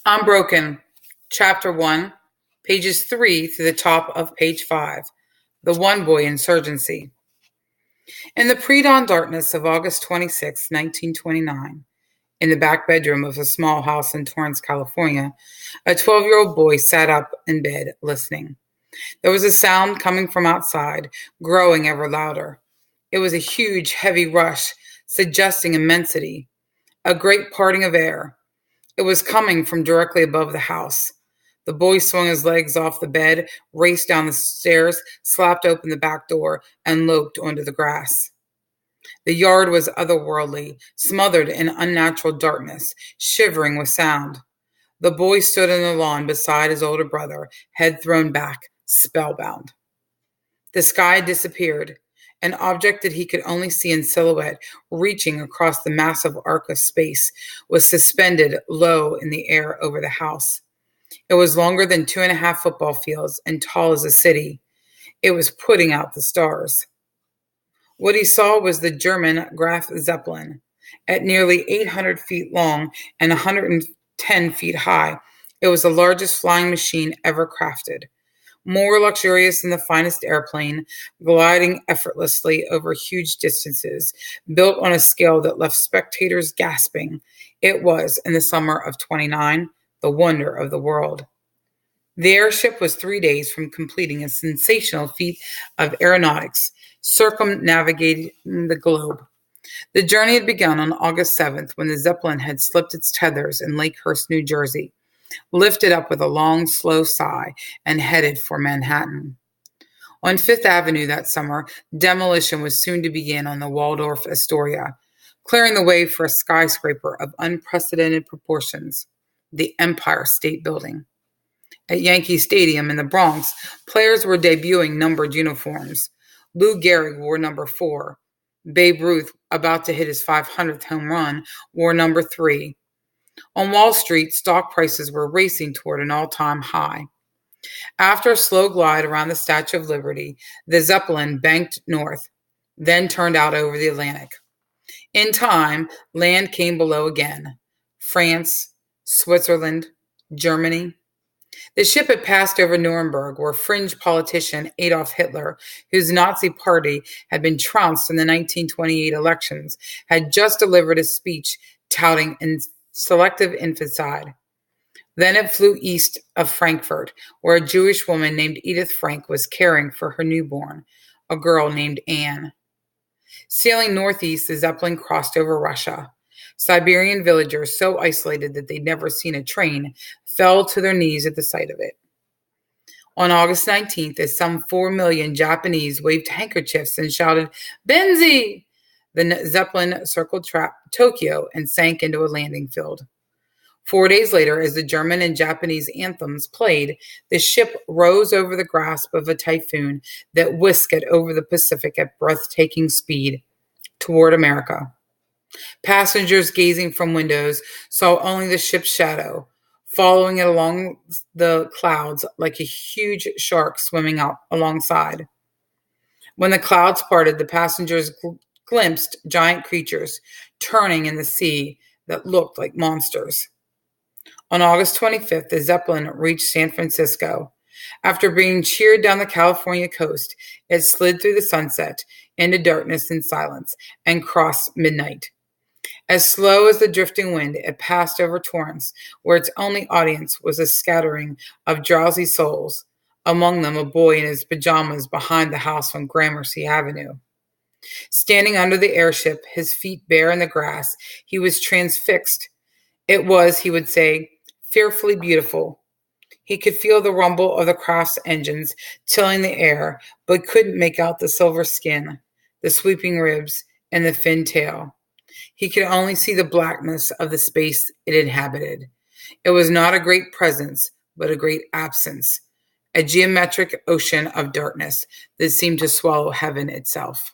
Unbroken, Chapter 1, pages 3 through the top of page 5. The One Boy Insurgency. In the pre-dawn darkness of August 26, 1929, in the back bedroom of a small house in Torrance, California, a 12-year-old boy sat up in bed listening. There was a sound coming from outside, growing ever louder. It was a huge, heavy rush, suggesting immensity, a great parting of air. It was coming from directly above the house. The boy swung his legs off the bed, raced down the stairs, slapped open the back door, and loped onto the grass. The yard was otherworldly, smothered in unnatural darkness, shivering with sound. The boy stood on the lawn beside his older brother, head thrown back, spellbound. The sky disappeared. An object that he could only see in silhouette, reaching across the massive arc of space, was suspended low in the air over the house. It was longer than 2.5 football fields and tall as a city. It was putting out the stars. What he saw was the German Graf Zeppelin. At nearly 800 feet long and 110 feet high, it was the largest flying machine ever crafted. More luxurious than the finest airplane, gliding effortlessly over huge distances, built on a scale that left spectators gasping. It was, in the summer of 29, the wonder of the world. The airship was 3 days from completing a sensational feat of aeronautics, circumnavigating the globe. The journey had begun on August 7th when the Zeppelin had slipped its tethers in Lakehurst, New Jersey, lifted up with a long, slow sigh, and headed for Manhattan. On Fifth Avenue that summer, demolition was soon to begin on the Waldorf Astoria, clearing the way for a skyscraper of unprecedented proportions, the Empire State Building. At Yankee Stadium in the Bronx, players were debuting numbered uniforms. Lou Gehrig wore number 4. Babe Ruth, about to hit his 500th home run, wore number 3. On Wall Street, stock prices were racing toward an all-time high. After a slow glide around the Statue of Liberty, the Zeppelin banked north, then turned out over the Atlantic. In time, land came below again. France, Switzerland, Germany. The ship had passed over Nuremberg, where fringe politician Adolf Hitler, whose Nazi party had been trounced in the 1928 elections, had just delivered a speech touting selective infanticide. Then it flew east of Frankfurt, where a Jewish woman named Edith Frank was caring for her newborn, a girl named Anne. Sailing northeast, the Zeppelin crossed over Russia. Siberian villagers, so isolated that they'd never seen a train, fell to their knees at the sight of it. On August 19th, as some 4 million Japanese waved handkerchiefs and shouted, "Benzi!" the Zeppelin circled Tokyo and sank into a landing field. 4 days later, as the German and Japanese anthems played, the ship rose over the grasp of a typhoon that whisked it over the Pacific at breathtaking speed toward America. Passengers gazing from windows saw only the ship's shadow, following it along the clouds like a huge shark swimming out alongside. When the clouds parted, the passengers glimpsed giant creatures turning in the sea that looked like monsters. On August 25th, the Zeppelin reached San Francisco. After being cheered down the California coast, it slid through the sunset into darkness and silence and crossed midnight. As slow as the drifting wind, it passed over Torrance, where its only audience was a scattering of drowsy souls, among them a boy in his pajamas behind the house on Gramercy Avenue. Standing under the airship, his feet bare in the grass, he was transfixed. It was, he would say, fearfully beautiful. He could feel the rumble of the craft's engines tilling the air, but couldn't make out the silver skin, the sweeping ribs, and the fin tail. He could only see the blackness of the space it inhabited. It was not a great presence, but a great absence, a geometric ocean of darkness that seemed to swallow heaven itself.